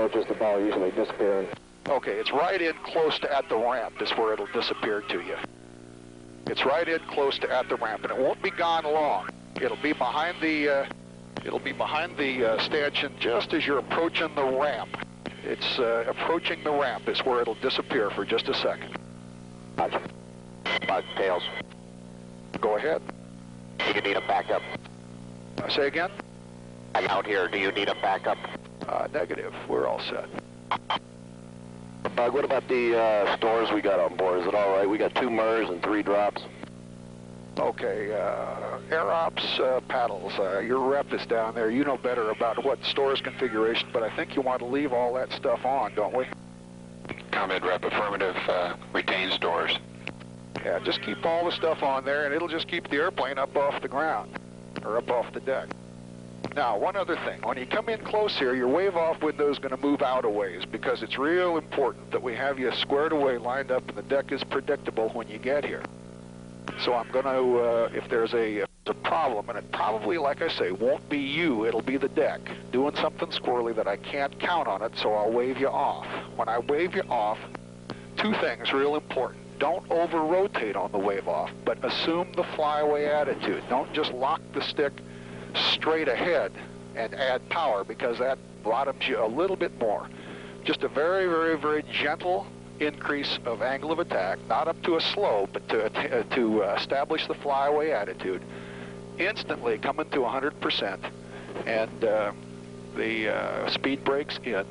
just about usually disappearing. Okay, it's right in close to at the ramp is where it'll disappear to you. It's right in close to at the ramp, and it won't be gone long. It'll be behind the stanchion just as you're approaching the ramp. It's approaching the ramp is where it'll disappear for just a second. Roger. Bug, tails. Go ahead. Do you need a backup? Say again? I'm out here. Do you need a backup? Negative. We're all set. Bug, what about the stores we got on board? Is it all right? We got 2 MERS and 3 drops. Okay, Air Ops paddles. Your rep is down there. You know better about what store's configuration, but I think you want to leave all that stuff on, don't we? Combat rep, affirmative, retain stores. Yeah, just keep all the stuff on there, and it'll just keep the airplane up off the ground, or up off the deck. Now, one other thing. When you come in close here, your wave-off window is going to move out a ways, because it's real important that we have you squared away, lined up, and the deck is predictable when you get here. So I'm going to, if there's a problem, and it probably, like I say, won't be you, it'll be the deck, doing something squirrely that I can't count on it, so I'll wave you off. When I wave you off, 2 things real important. Don't over-rotate on the wave-off, but assume the flyaway attitude. Don't just lock the stick straight ahead and add power, because that bottoms you a little bit more. Just a very, very, very gentle increase of angle of attack, not up to a slow, but to establish the flyaway attitude. Instantly coming to 100%, and the speed brakes in,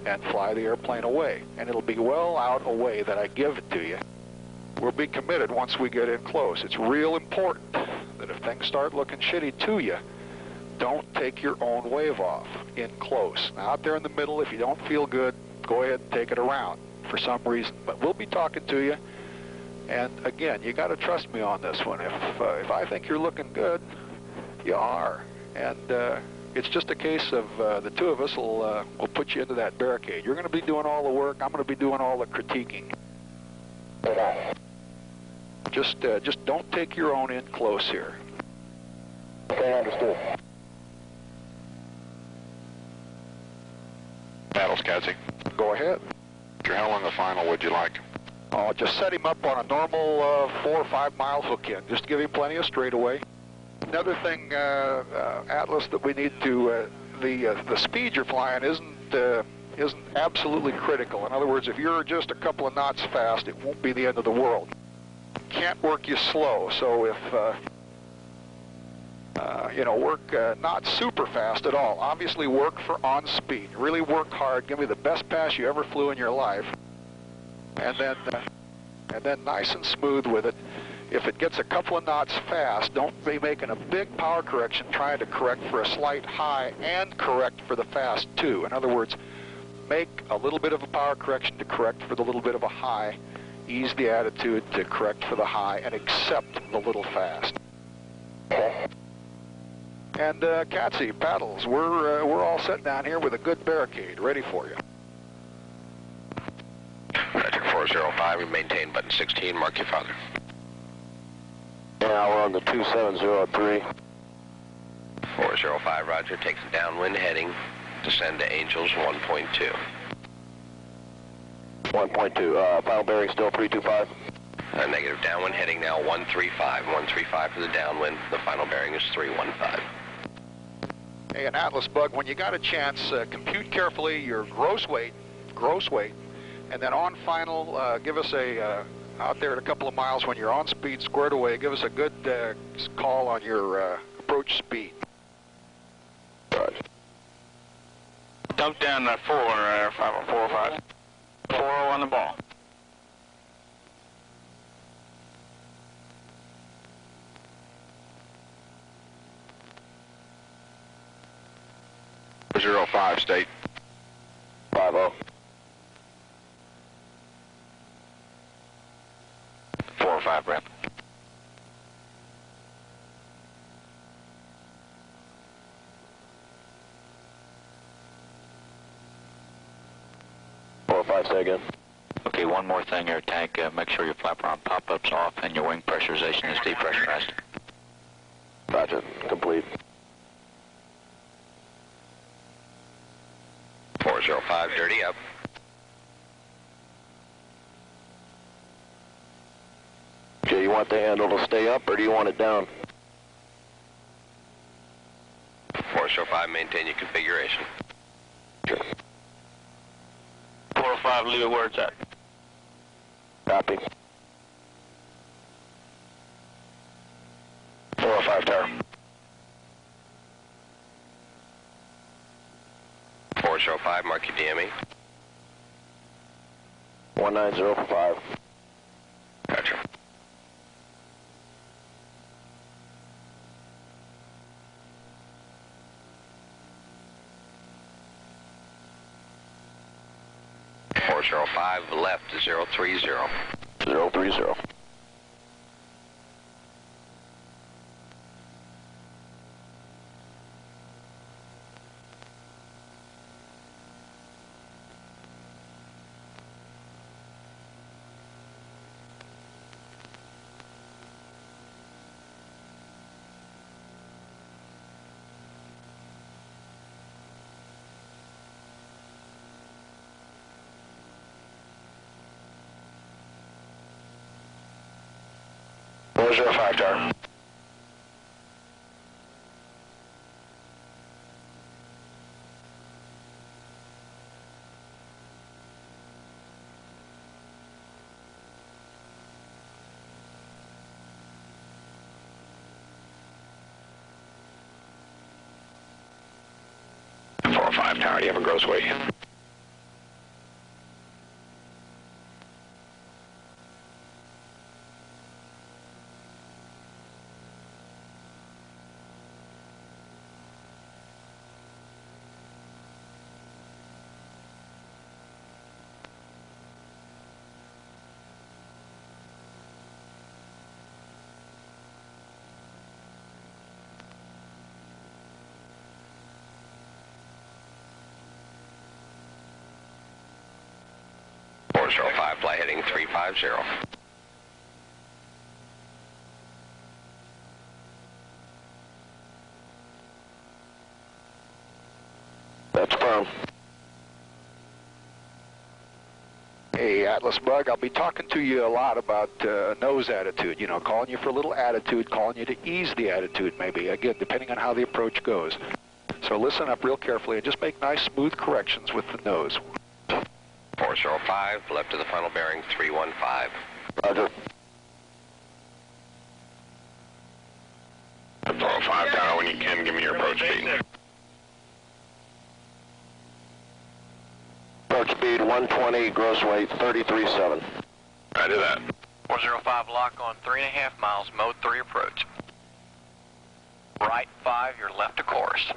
and fly the airplane away. And it'll be well out away that I give it to you. We'll be committed once we get in close. It's real important that if things start looking shitty to you, don't take your own wave off in close. Now, out there in the middle, if you don't feel good, go ahead and take it around for some reason. But we'll be talking to you. And again, you got to trust me on this one. If I think you're looking good, you are. And it's just a case of the 2 of us will put you into that barricade. You're going to be doing all the work. I'm going to be doing all the critiquing. Just don't take your own in close here. Okay, understood. Paddles, Cassie. Go ahead. How long the final would you like? Oh, just set him up on a normal 4 or 5 mile hook in. Just to give him plenty of straightaway. Another thing, Atlas, that we need to the speed you're flying isn't absolutely critical. In other words, if you're just a couple of knots fast, it won't be the end of the world. Can't work you slow. So if work not super fast at all. Obviously, work for on speed. Really work hard. Give me the best pass you ever flew in your life, and then nice and smooth with it. If it gets a couple of knots fast, don't be making a big power correction trying to correct for a slight high and correct for the fast too. In other words, make a little bit of a power correction to correct for the little bit of a high, ease the attitude to correct for the high, and accept the little fast. And Catsy, paddles, we're all set down here with a good barricade ready for you. Roger, 405, we maintain button 16, mark your father. Now we're on the 2703. 405, roger, takes a downwind heading, descend to Angels 1.2. 1.2, final bearing still 325? Negative, downwind heading now 135. 135 for the downwind, the final bearing is 315. Hey, an Atlas Bug, when you got a chance, compute carefully your gross weight, and then on final, give us a, out there at a couple of miles when you're on speed squared away, give us a good call on your approach speed. Roger. Dump down that 405. 40 on the ball. Zero 05, state. 50. 405, rep. Say again. Okay, one more thing here, Tank. Make sure your flap arm pop-up's off and your wing pressurization is depressurized. Roger. Complete. 40 405, dirty up. Okay, you want the handle to stay up or do you want it down? 405, maintain your configuration. Sure. 405, leave it where it's at. Copy. 405 tower. 405, mark your DME. 1905. Gotcha. Zero 5 left 030. 030. Where's your 5 tower? Tower, do you have a gross weight? Zero 5, fly heading 350. That's firm. Hey, Atlas Bug, I'll be talking to you a lot about nose attitude, you know, calling you for a little attitude, calling you to ease the attitude maybe, again, depending on how the approach goes. So listen up real carefully and just make nice, smooth corrections with the nose. 405, left to the final bearing 315. Roger. 405, tower, when you can, give me your approach speed. Approach speed 120, gross weight 33.7. Roger that. 405, lock on 3.5 miles, mode 3 approach. Right 5, you're left to course.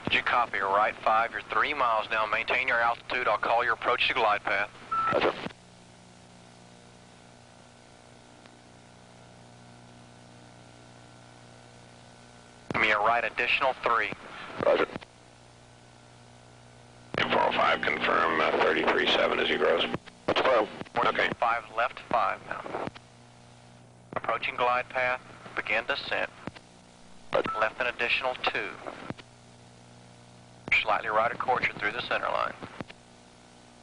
Did you copy? Right 5, you're 3 miles now. Maintain your altitude. I'll call your approach to glide path. Roger. Give me a right additional 3. Roger. 405, confirm 33.7 as you gross. That's firm. Okay. 5 left 5 now. Approaching glide path. Begin descent. Left an additional 2. Slightly right of course, you're through the center line.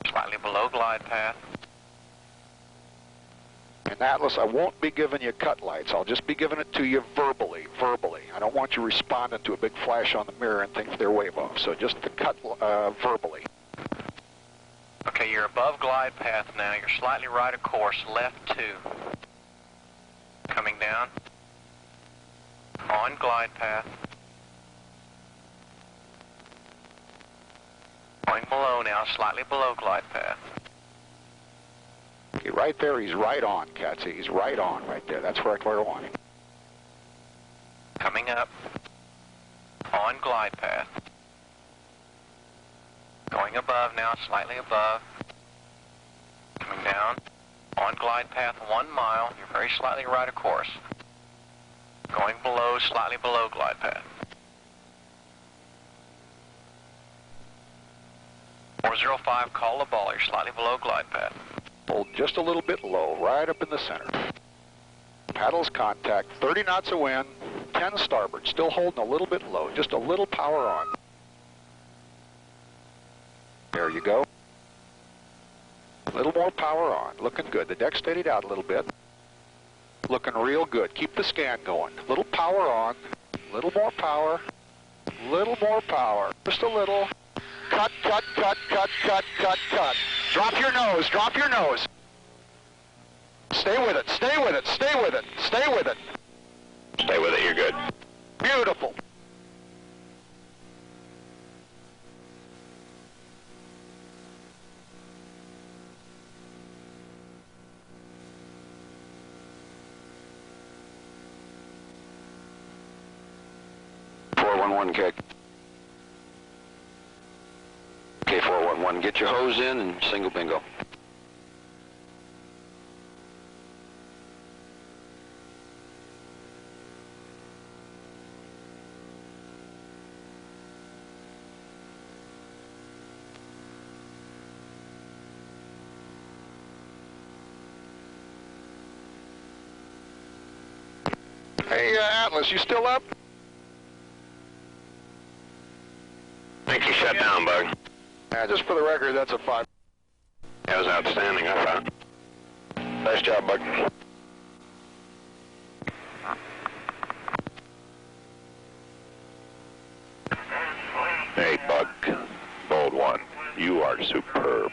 Slightly below glide path. And Atlas, I won't be giving you cut lights. I'll just be giving it to you verbally. I don't want you responding to a big flash on the mirror and think they're wave off. So just the cut verbally. Okay, you're above glide path now. You're slightly right of course, left 2. Coming down. On glide path. Going below now, slightly below glide path. Okay, right there, he's right on, Catsy. He's right on right there. That's where I want him. Coming up. On glide path. Going above now, slightly above. Coming down. On glide path 1 mile. You're very slightly right of course. Going below, slightly below glide path. 405, call the ball. You're slightly below glide path. Hold just a little bit low, right up in the center. Paddles contact, 30 knots of wind, 10 starboard, still holding a little bit low, just a little power on. There you go. A little more power on, looking good. The deck steadied out a little bit. Looking real good. Keep the scan going. Little power on, little more power, little more power, just a little. Cut, cut, cut, cut, cut, cut, cut. Drop your nose, drop your nose. Stay with it, stay with it, stay with it, stay with it. Stay with it, you're good. Beautiful. Kick. Okay, 411, get your hose in and single bingo. Hey, Atlas, you still up? I think you shut down, Bug. Yeah, just for the record, that's a 5. That was outstanding, I thought. Nice job, Bug. Hey, Bug. Bold one. You are superb.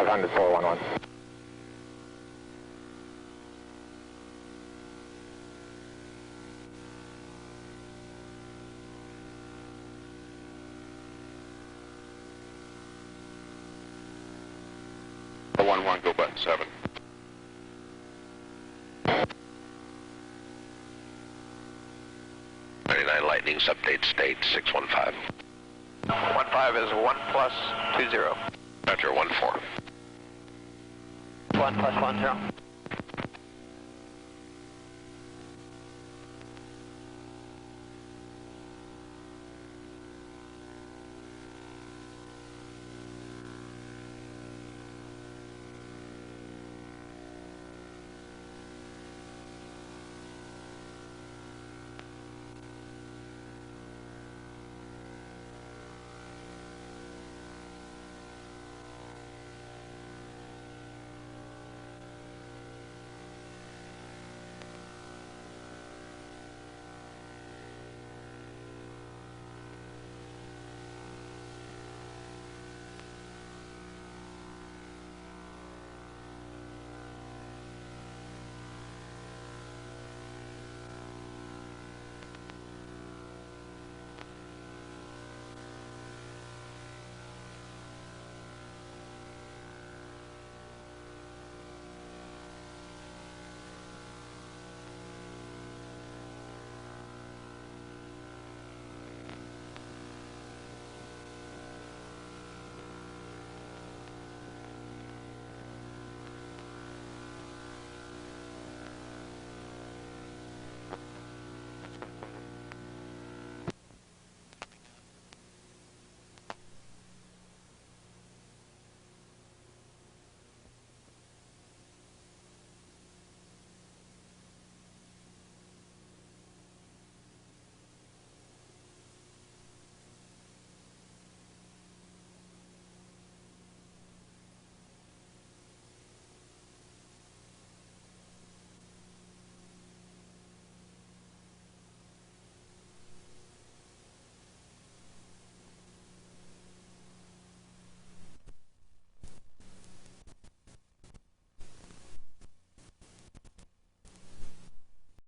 Under 411. Go button 7. Lightnings update state 615. 15 is 1 plus 20. Roger 14. 1 plus 10.